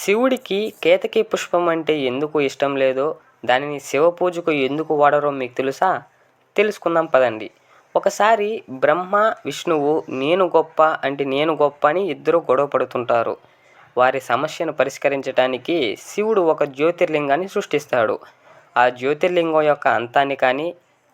శివుడికి కేతకీ పుష్పం అంటే ఎందుకు ఇష్టం లేదో, దానిని శివ పూజకు ఎందుకు వాడరో మీకు తెలుసా? తెలుసుకుందాం పదండి. ఒకసారి బ్రహ్మ, విష్ణువు నేను గొప్ప అని ఇద్దరు గొడవ పడుతుంటారు. వారి సమస్యను పరిష్కరించడానికి శివుడు ఒక జ్యోతిర్లింగాన్ని సృష్టిస్తాడు. ఆ జ్యోతిర్లింగం యొక్క అంతాన్ని కానీ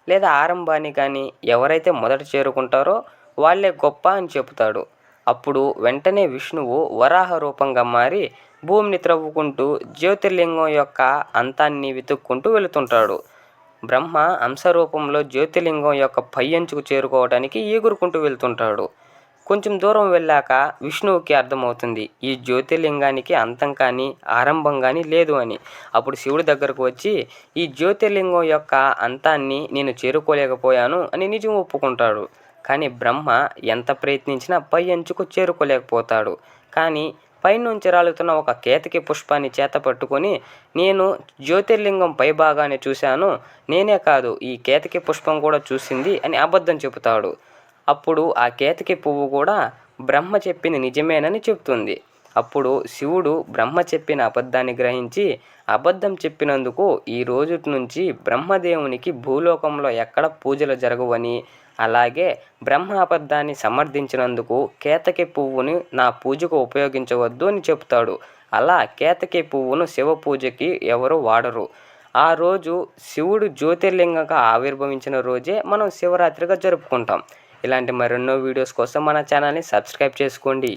లేదా ఆరంభాన్ని కానీ ఎవరైతే మొదట చేరుకుంటారో వాళ్ళే గొప్ప అని చెబుతాడు. అప్పుడు వెంటనే విష్ణువు వరాహ రూపంగా మారి భూమిని త్రవ్వుకుంటూ జ్యోతిర్లింగం యొక్క అంతాన్ని వెతుక్కుంటూ వెళుతుంటాడు. బ్రహ్మ అంశరూపంలో జ్యోతిర్లింగం యొక్క పై అంచుకు చేరుకోవడానికి ఎగురుకుంటూ వెళ్తుంటాడు. కొంచెం దూరం వెళ్ళాక విష్ణువుకి అర్థమవుతుంది ఈ జ్యోతిర్లింగానికి అంతం కానీ ఆరంభం కానీ లేదు అని. అప్పుడు శివుడి దగ్గరకు వచ్చి ఈ జ్యోతిర్లింగం యొక్క అంతాన్ని నేను చేరుకోలేకపోయాను అని నిజం ఒప్పుకుంటాడు. కానీ బ్రహ్మ ఎంత ప్రయత్నించినా పై అంచుకు చేరుకోలేకపోతాడు. కానీ పైనుంచి రాలుతున్న ఒక కేతకి పుష్పాన్ని చేత పట్టుకొని నేను జ్యోతిర్లింగం పై భాగాన్ని చూశాను, నేనే కాదు ఈ కేతకి పుష్పం కూడా చూసింది అని అబద్ధం చెబుతాడు. అప్పుడు ఆ కేతకి పువ్వు కూడా బ్రహ్మ చెప్పింది నిజమేనని చెప్తుంది. అప్పుడు శివుడు బ్రహ్మ చెప్పిన అబద్ధాన్ని గ్రహించి అబద్ధం చెప్పినందుకు ఈ రోజు నుంచి బ్రహ్మదేవునికి భూలోకంలో ఎక్కడ పూజలు జరగవని, అలాగే బ్రహ్మ అబద్ధాన్ని సమర్థించినందుకు కేతకి పువ్వుని నా పూజకు ఉపయోగించవద్దు అని చెప్తాడు. అలా కేతకి పువ్వును శివ పూజకి ఎవరు వాడరు. ఆ రోజు శివుడు జ్యోతిర్లింగంగా ఆవిర్భవించిన రోజే మనం శివరాత్రిగా జరుపుకుంటాం. ఇలాంటి మరెన్నో వీడియోస్ కోసం మన ఛానల్ని సబ్స్క్రైబ్ చేసుకోండి.